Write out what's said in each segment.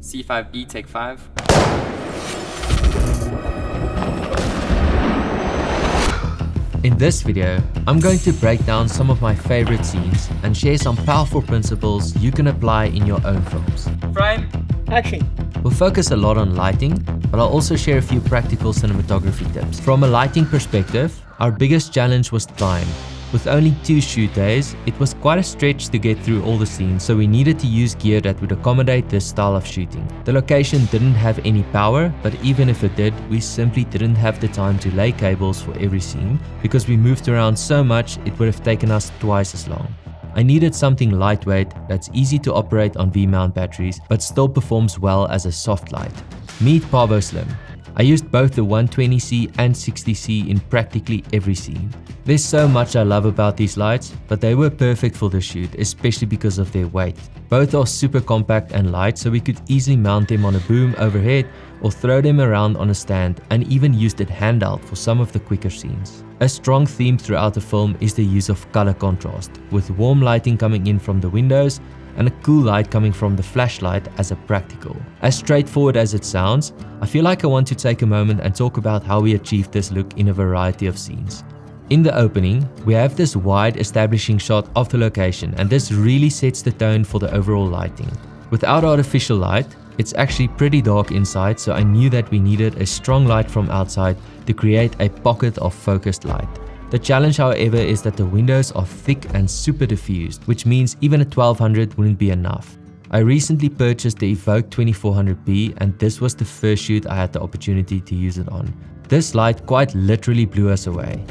C5B, take 5. In this video, I'm going to break down some of my favorite scenes and share some powerful principles you can apply in your own films. Frame. Action. We'll focus a lot on lighting, but I'll also share a few practical cinematography tips. From a lighting perspective, our biggest challenge was time. With only 2 shoot days, it was quite a stretch to get through all the scenes, so we needed to use gear that would accommodate this style of shooting. The location didn't have any power, but even if it did, we simply didn't have the time to lay cables for every scene, because we moved around so much it would have taken us twice as long. I needed something lightweight that's easy to operate on V-mount batteries, but still performs well as a soft light. Meet Pavoslim. I used both the 120C and 60C in practically every scene. There's so much I love about these lights, but they were perfect for the shoot, especially because of their weight. Both are super compact and light, so we could easily mount them on a boom overhead or throw them around on a stand, and even used it handheld for some of the quicker scenes. A strong theme throughout the film is the use of color contrast, with warm lighting coming in from the windows and a cool light coming from the flashlight as a practical. As straightforward as it sounds, I feel like I want to take a moment and talk about how we achieved this look in a variety of scenes. In the opening, we have this wide establishing shot of the location, and this really sets the tone for the overall lighting. Without artificial light, it's actually pretty dark inside, so I knew that we needed a strong light from outside to create a pocket of focused light. The challenge, however, is that the windows are thick and super diffused, which means even a 1200 wouldn't be enough. I recently purchased the Evoke 2400B, and this was the first shoot I had the opportunity to use it on. This light quite literally blew us away.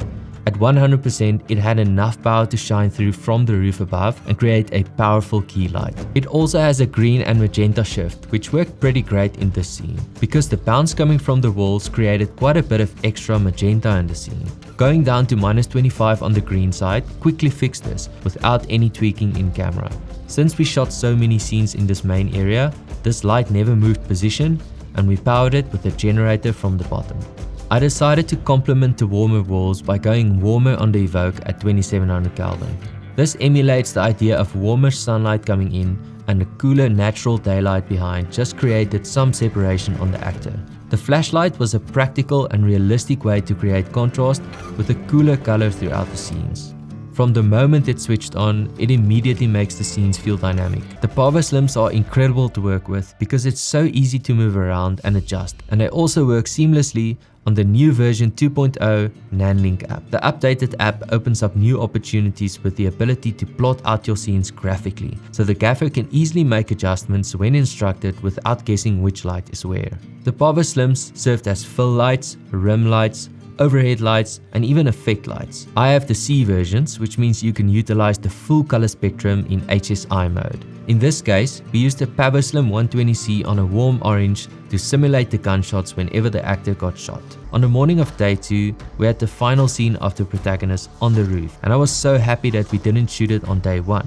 At 100%, it had enough power to shine through from the roof above and create a powerful key light. It also has a green and magenta shift, which worked pretty great in this scene, because the bounce coming from the walls created quite a bit of extra magenta in the scene. Going down to -25 on the green side quickly fixed this without any tweaking in camera. Since we shot so many scenes in this main area, this light never moved position, and we powered it with a generator from the bottom. I decided to complement the warmer walls by going warmer on the Evoke at 2700 Kelvin. This emulates the idea of warmer sunlight coming in, and the cooler natural daylight behind just created some separation on the actor. The flashlight was a practical and realistic way to create contrast with a cooler color throughout the scenes. From the moment it switched on, it immediately makes the scenes feel dynamic. The Pavoslims are incredible to work with because it's so easy to move around and adjust, and they also work seamlessly on the new version 2.0 NanLink app. The updated app opens up new opportunities with the ability to plot out your scenes graphically, so the gaffer can easily make adjustments when instructed without guessing which light is where. The Pavoslims served as fill lights, rim lights, overhead lights, and even effect lights. I have the C versions, which means you can utilize the full color spectrum in HSI mode. In this case, we used the Pavoslim 120C on a warm orange to simulate the gunshots whenever the actor got shot. On the morning of day 2, we had the final scene of the protagonist on the roof, and I was so happy that we didn't shoot it on day 1,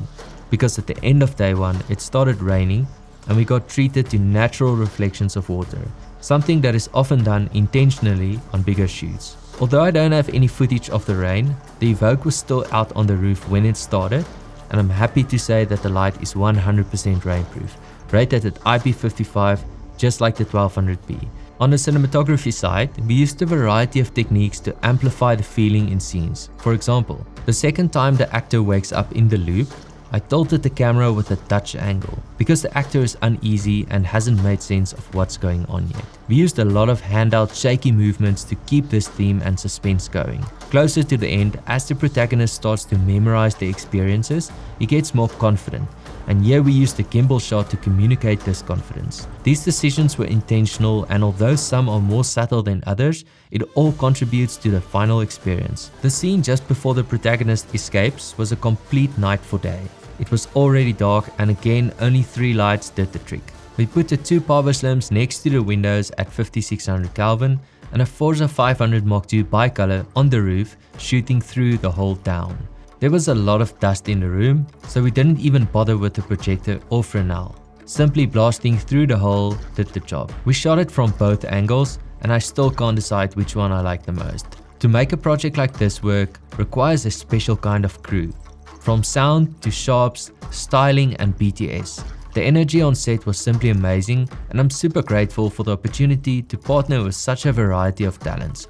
because at the end of day 1 it started raining and we got treated to natural reflections of water, something that is often done intentionally on bigger shoots. Although I don't have any footage of the rain, the Evoke was still out on the roof when it started, and I'm happy to say that the light is 100% rainproof, rated at IP55, just like the 1200B. On the cinematography side, we used a variety of techniques to amplify the feeling in scenes. For example, the second time the actor wakes up in the loop, I tilted the camera with a Dutch angle, because the actor is uneasy and hasn't made sense of what's going on yet. We used a lot of handheld shaky movements to keep this theme and suspense going. Closer to the end, as the protagonist starts to memorize the experiences, he gets more confident, and here we used the gimbal shot to communicate this confidence. These decisions were intentional, and although some are more subtle than others, it all contributes to the final experience. The scene just before the protagonist escapes was a complete night for day. It was already dark, and again only 3 lights did the trick. We put the 2 Pavoslims next to the windows at 5600 Kelvin and a Forza 500 Mark II bicolor on the roof shooting through the whole town. There was a lot of dust in the room, so we didn't even bother with the projector or Fresnel. Simply blasting through the hole did the job. We shot it from both angles, and I still can't decide which one I like the most. To make a project like this work requires a special kind of crew. From sound to sharps, styling and BTS. The energy on set was simply amazing, and I'm super grateful for the opportunity to partner with such a variety of talents.